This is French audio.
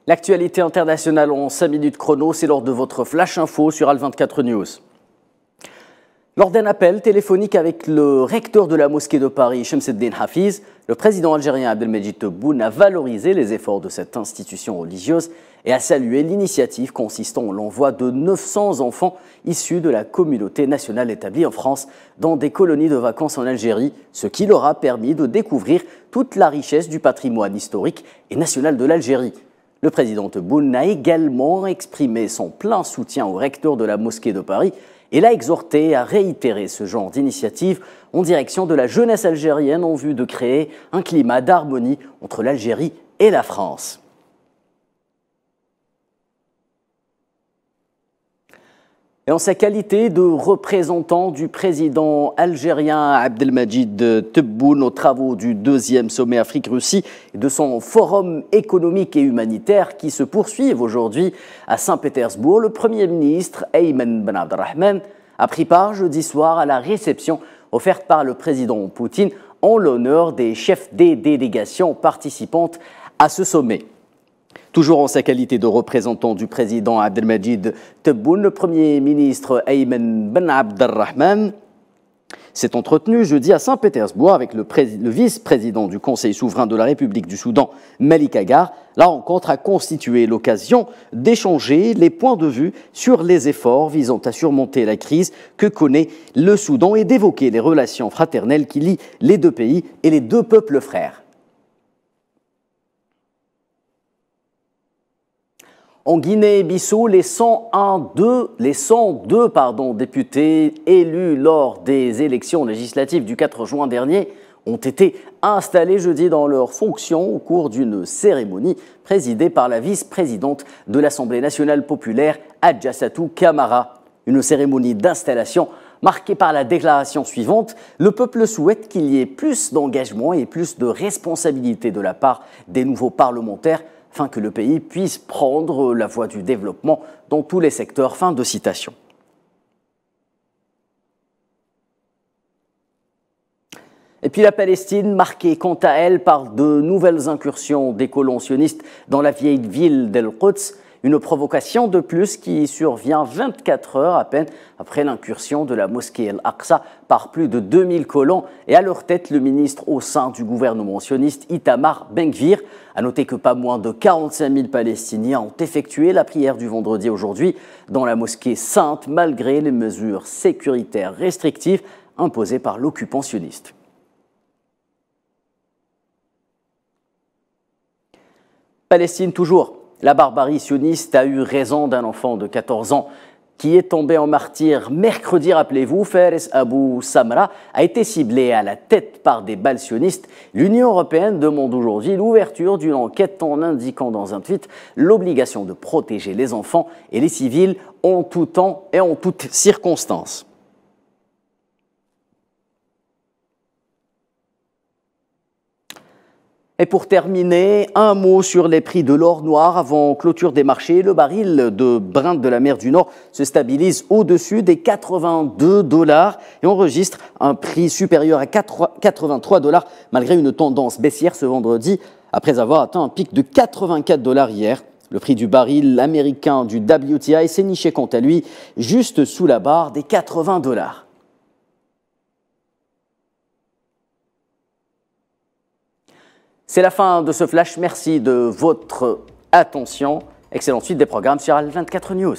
L'actualité internationale en 5 minutes chrono, c'est lors de votre Flash Info sur Al24 News. Lors d'un appel téléphonique avec le recteur de la mosquée de Paris, Shamseddine Hafiz, le président algérien Abdelmajid Tebboune a valorisé les efforts de cette institution religieuse et a salué l'initiative consistant en l'envoi de 900 enfants issus de la communauté nationale établie en France dans des colonies de vacances en Algérie, ce qui leur a permis de découvrir toute la richesse du patrimoine historique et national de l'Algérie. Le président Tebboune a également exprimé son plein soutien au recteur de la mosquée de Paris et l'a exhorté à réitérer ce genre d'initiative en direction de la jeunesse algérienne en vue de créer un climat d'harmonie entre l'Algérie et la France. Et en sa qualité de représentant du président algérien Abdelmajid Tebboune aux travaux du 2e sommet Afrique-Russie et de son forum économique et humanitaire qui se poursuivent aujourd'hui à Saint-Pétersbourg, le Premier ministre Ayman Ben Abdelrahman a pris part jeudi soir à la réception offerte par le président Poutine en l'honneur des chefs des délégations participantes à ce sommet. Toujours en sa qualité de représentant du président Abdelmajid Tebboune, le Premier ministre Ayman Ben Abdelrahman s'est entretenu jeudi à Saint-Pétersbourg avec le vice-président du Conseil souverain de la République du Soudan, Malik Agar. La rencontre a constitué l'occasion d'échanger les points de vue sur les efforts visant à surmonter la crise que connaît le Soudan et d'évoquer les relations fraternelles qui lient les deux pays et les deux peuples frères. En Guinée-Bissau, les 102 députés élus lors des élections législatives du 4 juin dernier ont été installés jeudi dans leurs fonctions au cours d'une cérémonie présidée par la vice-présidente de l'Assemblée nationale populaire, Adjassatou Camara. Une cérémonie d'installation marquée par la déclaration suivante: le peuple souhaite qu'il y ait plus d'engagement et plus de responsabilité de la part des nouveaux parlementaires afin que le pays puisse prendre la voie du développement dans tous les secteurs. Fin de citation. Et puis la Palestine, marquée quant à elle par de nouvelles incursions des colons sionistes dans la vieille ville d'El-Quds, une provocation de plus qui survient 24 heures à peine après l'incursion de la mosquée Al-Aqsa par plus de 2000 colons et à leur tête le ministre au sein du gouvernement sioniste Itamar Ben-Gvir. A noter que pas moins de 45 000 Palestiniens ont effectué la prière du vendredi aujourd'hui dans la mosquée sainte malgré les mesures sécuritaires restrictives imposées par l'occupant sioniste. Palestine toujours. La barbarie sioniste a eu raison d'un enfant de 14 ans qui est tombé en martyr mercredi, rappelez-vous. Fares Abou Samra a été ciblé à la tête par des balles sionistes. L'Union européenne demande aujourd'hui l'ouverture d'une enquête en indiquant dans un tweet l'obligation de protéger les enfants et les civils en tout temps et en toutes circonstances. Et pour terminer, un mot sur les prix de l'or noir avant clôture des marchés. Le baril de Brent de la mer du Nord se stabilise au-dessus des 82 $ et enregistre un prix supérieur à 83 $ malgré une tendance baissière ce vendredi après avoir atteint un pic de 84 $ hier. Le prix du baril américain du WTI s'est niché quant à lui juste sous la barre des 80 $. C'est la fin de ce flash. Merci de votre attention. Excellente suite des programmes sur Al24 News.